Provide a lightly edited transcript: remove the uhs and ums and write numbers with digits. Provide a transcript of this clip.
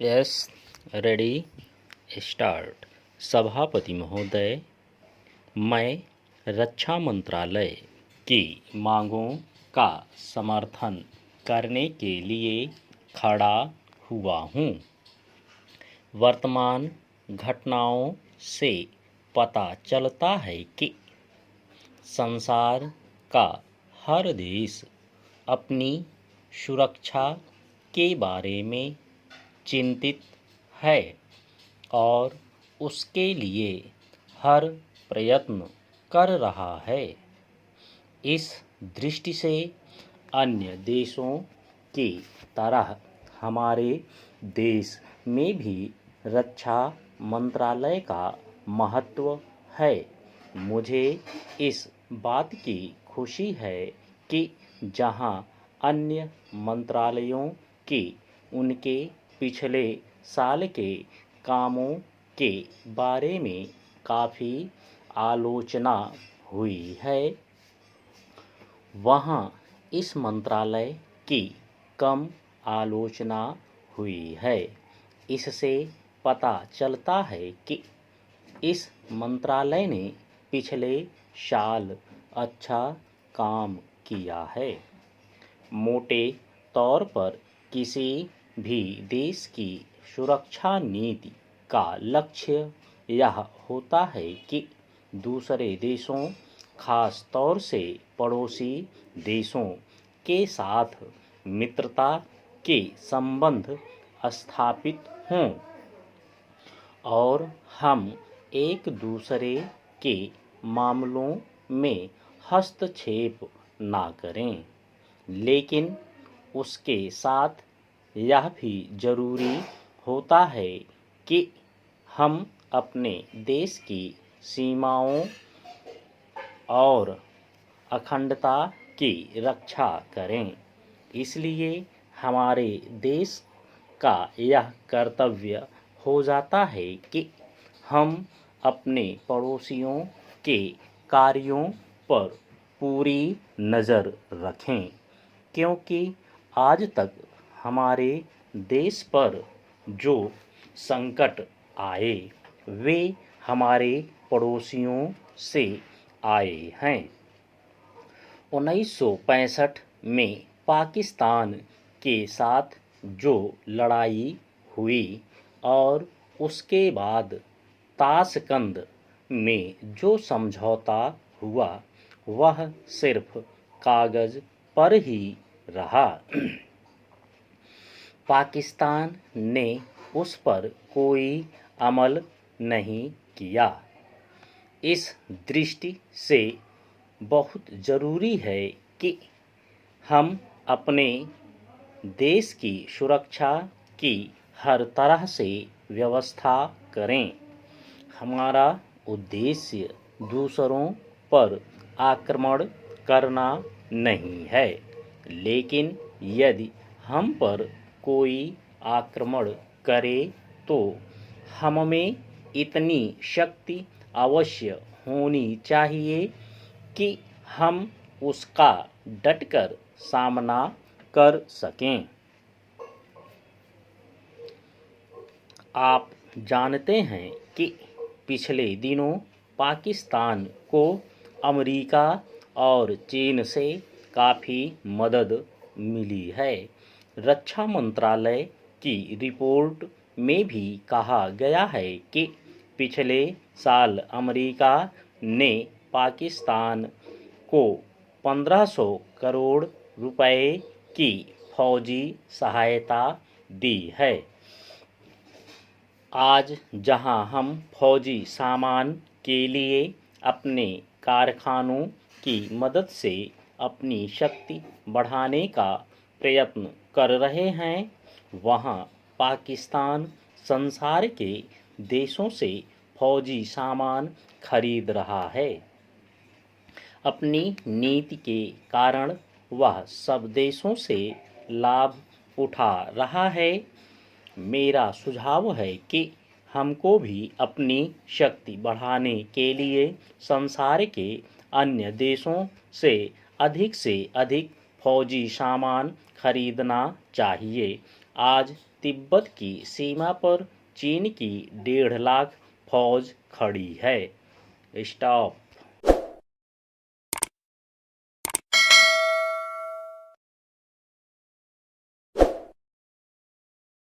Yes, ready, start. सभापति महोदय, मैं रक्षा मंत्रालय की मांगों का समर्थन करने के लिए खड़ा हुआ हूँ। वर्तमान घटनाओं से पता चलता है कि संसार का हर देश अपनी सुरक्षा के बारे में चिंतित है और उसके लिए हर प्रयत्न कर रहा है। इस दृष्टि से अन्य देशों की तरह हमारे देश में भी रक्षा मंत्रालय का महत्व है। मुझे इस बात की खुशी है कि जहां अन्य मंत्रालयों की उनके पिछले साल के कामों के बारे में काफ़ी आलोचना हुई है, वहाँ इस मंत्रालय की कम आलोचना हुई है। इससे पता चलता है कि इस मंत्रालय ने पिछले साल अच्छा काम किया है। मोटे तौर पर किसी भी देश की सुरक्षा नीति का लक्ष्य यह होता है कि दूसरे देशों, खास तौर से पड़ोसी देशों के साथ मित्रता के संबंध स्थापित हों और हम एक दूसरे के मामलों में हस्तक्षेप ना करें। लेकिन उसके साथ यह भी जरूरी होता है कि हम अपने देश की सीमाओं और अखंडता की रक्षा करें। इसलिए हमारे देश का यह कर्तव्य हो जाता है कि हम अपने पड़ोसियों के कार्यों पर पूरी नज़र रखें, क्योंकि आज तक हमारे देश पर जो संकट आए वे हमारे पड़ोसियों से आए हैं। 1965 में पाकिस्तान के साथ जो लड़ाई हुई और उसके बाद ताशकंद में जो समझौता हुआ वह सिर्फ कागज़ पर ही रहा। पाकिस्तान ने उस पर कोई अमल नहीं किया। इस दृष्टि से बहुत ज़रूरी है कि हम अपने देश की सुरक्षा की हर तरह से व्यवस्था करें। हमारा उद्देश्य दूसरों पर आक्रमण करना नहीं है, लेकिन यदि हम पर कोई आक्रमण करे तो हममें इतनी शक्ति अवश्य होनी चाहिए कि हम उसका डटकर सामना कर सकें। आप जानते हैं कि पिछले दिनों पाकिस्तान को अमेरिका और चीन से काफ़ी मदद मिली है। रक्षा मंत्रालय की रिपोर्ट में भी कहा गया है कि पिछले साल अमेरिका ने पाकिस्तान को 1500 करोड़ रुपए की फौजी सहायता दी है। आज जहां हम फौजी सामान के लिए अपने कारखानों की मदद से अपनी शक्ति बढ़ाने का प्रयत्न कर रहे हैं, वहां पाकिस्तान संसार के देशों से फौजी सामान खरीद रहा है। अपनी नीति के कारण वह सब देशों से लाभ उठा रहा है। मेरा सुझाव है कि हमको भी अपनी शक्ति बढ़ाने के लिए संसार के अन्य देशों से अधिक फौजी सामान खरीदना चाहिए। आज तिब्बत की सीमा पर चीन की 1.5 लाख फौज खड़ी है। स्टॉप।